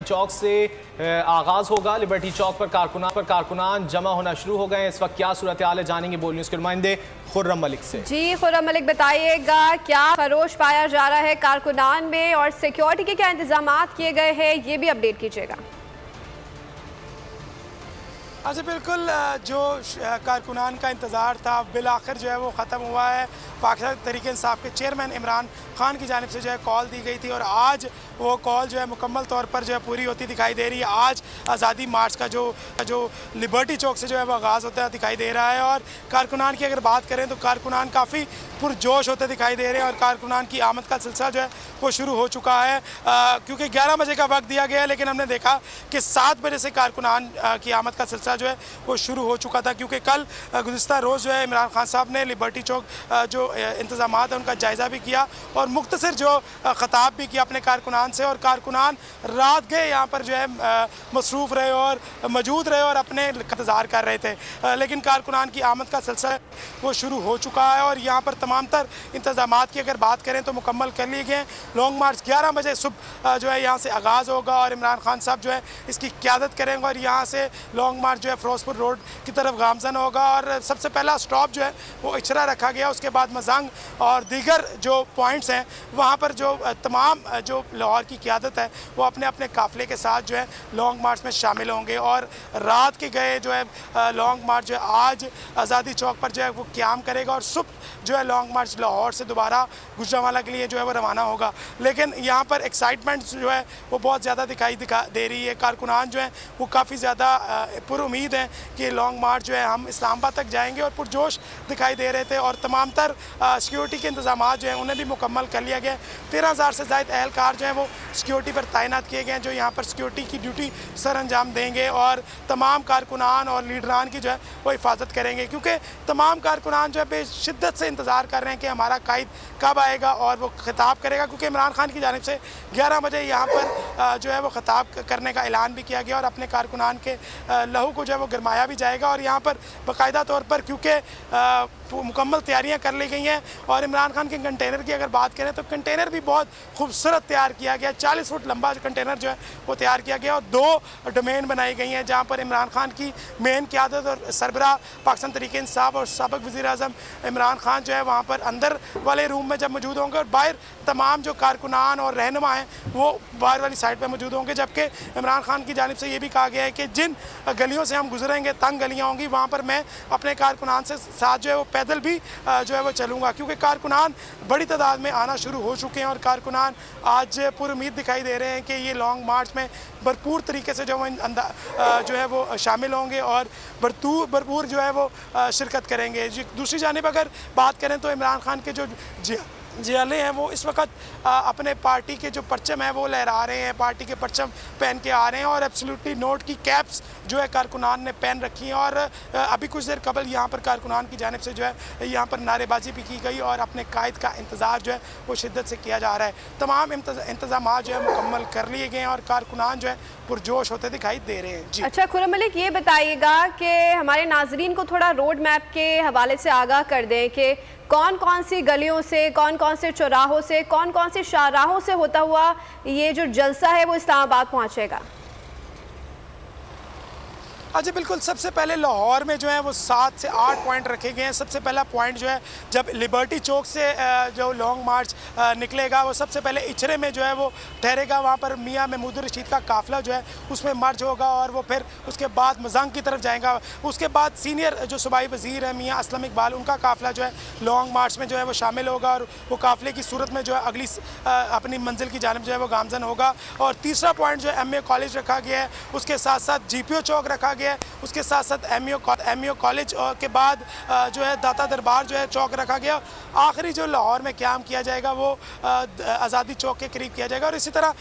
चौक से आगाज होगा। लिबर्टी चौक पर कारकुनान जमा होना शुरू हो गए हैं। इस वक्त क्या सूरत हाल है जानेंगे बोल न्यूज़ के नुमाइंदे खुर्रम मलिक से। जी खुर्रम मलिक, बताइएगा क्या खरोश पाया जा रहा है कारकुनान में और सिक्योरिटी के क्या इंतजाम किए गए हैं, ये भी अपडेट कीजिएगा। अच्छा, बिल्कुल जो कारकुनान का इंतज़ार था बिल आखिर जो है वो ख़त्म हुआ है। पाकिस्तान तहरीक इंसाफ के चेयरमैन इमरान खान की जानिब से जो है कॉल दी गई थी और आज वो कॉल जो है मुकम्मल तौर पर जो है पूरी होती दिखाई दे रही है। आज आज़ादी मार्च का जो लिबर्टी चौक से जो है वो आगाज़ होता दिखाई दे रहा है और कारकुनान की अगर बात करें तो कारकुनान काफ़ी पुरजोश होते दिखाई दे रहे हैं और कारकुनान की आमद का सिलसिला जो है वो शुरू हो चुका है। क्योंकि 11 बजे का वक्त दिया गया है, लेकिन हमने देखा कि 7 बजे से कारकुनान की आमद का सिलसिला जो है वो शुरू हो चुका था। क्योंकि कल गुज़िश्ता रोज़ जो है इमरान खान साहब ने लिबर्टी चौक जो इंतज़ाम है उनका जायज़ा भी किया और मुख्तसर जो ख़ताब भी किया अपने कारकुनान से। और कारकुनान रात गए यहाँ पर जो है मसरूफ़ रहे और मौजूद रहे और अपने इंतज़ार कर रहे थे। लेकिन कारकुनान की आमद का सिलसिला वो शुरू हो चुका है और यहाँ पर तमाम तर इंतज़ाम की अगर बात करें तो मुकम्मल कर लिए गए। लॉन्ग मार्च 11 बजे सुबह जो है यहाँ से आगाज़ होगा और इमरान खान साहब जो है इसकी क़यादत करेंगे और यहाँ से लॉन्ग मार्च जो है फिरोजपुर रोड की तरफ गामजन होगा और सबसे पहला स्टॉप जो है वो इचरा रखा गया। उसके बाद मजंग और दीगर जो पॉइंट्स हैं वहाँ पर जो तमाम जो लाहौर की क़यादत है वो अपने अपने काफ़िले के साथ जो है लॉन्ग मार्च में शामिल होंगे। और रात के गए जो है लॉन्ग मार्च जो है आज आज़ादी चौक पर जो है वो क़याम करेगा और सुबह जो है लॉन्ग मार्च लाहौर से दोबारा गुजरांवाला के लिए जो है वो रवाना होगा। लेकिन यहाँ पर एक्साइटमेंट जो है वो बहुत ज़्यादा दिखाई दे रही है। कारकुनान जो है वो काफ़ी ज़्यादा पुरुमीद हैं कि लॉन्ग मार्च जो है हम इस्लामाबाद तक जाएंगे और पुरजोश दिखाई दे रहे थे और तमाम तर सिक्योरिटी के इंतजाम जो हैं उन्हें भी मुकम्मल कर लिया गया। 13,000 से ज़ायद एहलकार जो हैं वो सिक्योरिटी पर तैनात किए गए हैं जो यहाँ पर सिक्योरिटी की ड्यूटी सर अंजाम देंगे और तमाम कारकुनान और लीडरान की जो है वो हिफाजत करेंगे। क्योंकि तमाम कारकुनान जो है बेशिद्दत से इंतज़ार कर रहे हैं कि हमारा कायद कब आएगा और वो खिताब करेगा। क्योंकि इमरान खान की जानिब से 11 बजे यहाँ पर जो है वो खिताब करने का ऐलान भी किया गया और अपने कारकुनान के लहू को जो है वो गरमाया भी जाएगा। और यहाँ पर बाकायदा तौर पर क्योंकि मुकम्मल तैयारियाँ कर ली गई हैं और इमरान खान के कंटेनर की अगर बात करें तो कंटेनर भी बहुत खूबसूरत तैयार किया गया। 40 फुट लंबा कंटेनर जो है वो तैयार किया गया और 2 डोमेन बनाई गई हैं जहाँ पर इमरान खान की मेन क़यादत और सरबराह पाकिस्तान तहरीक इंसाफ और साबिक़ वज़ीर-ए-आज़म इमरान खान जो है वहाँ पर अंदर वाले रूम में जब मौजूद होंगे और बाहर तमाम जो कारकुनान और रहनुमा हैं वो बाहर वाली साइड पर मौजूद होंगे। जबकि इमरान खान की जानिब से ये भी कहा गया है कि जिन गलियों से हम गुजरेंगे तंग गलियाँ होंगी वहाँ पर मैं अपने कारकुनान से साथ जो है वो पैदल भी जो है वो चलूँगा। क्योंकि कारकुनान बड़ी तादाद में आना शुरू हो चुके हैं और कारकुनान आज पुरुमीद दिखाई दे रहे हैं कि ये लॉन्ग मार्च में भरपूर तरीके से जो है वो शामिल होंगे और भरपूर जो है वो शिरकत करेंगे। दूसरी जानिब अगर बात करें तो इमरान खान के जो जियाले हैं वो इस वक्त अपने पार्टी के जो परचम है वो लहरा रहे हैं, पार्टी के परचम पहन के आ रहे हैं और एब्सोल्युटली नोट की कैप्स जो है कारकुनान ने पहन रखी हैं। और अभी कुछ देर कबल यहाँ पर कारकुनान की जानिब से जो है यहाँ पर नारेबाजी भी की गई और अपने कायद का इंतज़ार जो है वो शिद्दत से किया जा रहा है। तमाम इंतजाम जो है मुकम्मल कर लिए गए हैं और कारकुनान जो है पुरजोश होते दिखाई दे रहे हैं। जी अच्छा खुर्रम मलिक, ये बताइएगा कि हमारे नाजरीन को थोड़ा रोड मैप के हवाले से आगाह कर दें कि कौन कौन सी गलियों से, कौन कौन से चौराहों से, कौन कौन सी शाहराहों से होता हुआ ये जो जलसा है वो इस्लामाबाद पहुंचेगा। अच्छा, बिल्कुल सबसे पहले लाहौर में जो है वो 7 से 8 पॉइंट रखे गए हैं। सबसे पहला पॉइंट जो है जब लिबर्टी चौक से जो लॉन्ग मार्च निकलेगा वो सबसे पहले इचरे में जो है वो ठहरेगा। वहाँ पर मियाँ महमूद रशीद का काफ़िला जो है उसमें मर्ज होगा और वो फिर उसके बाद मजंग की तरफ जाएगा। उसके बाद सीनियर जो सूबाई वज़ीर है मियाँ असलम इकबाल उनका काफ़िला जो है लॉन्ग मार्च में जो है वो शामिल होगा और वो काफ़िले की सूरत में जो है अगली अपनी मंजिल की जानिब जो है वो गामजन होगा। और तीसरा पॉइंट जो है MA कॉलेज रखा गया है, उसके साथ साथ GPO चौक रखा गया है, उसके साथ साथ MAO कॉलेज के बाद जो है दाता दरबार जो है चौक रखा गया। आखिरी जो लाहौर में क़याम किया जाएगा वो आज़ादी चौक के करीब किया जाएगा। और इसी तरह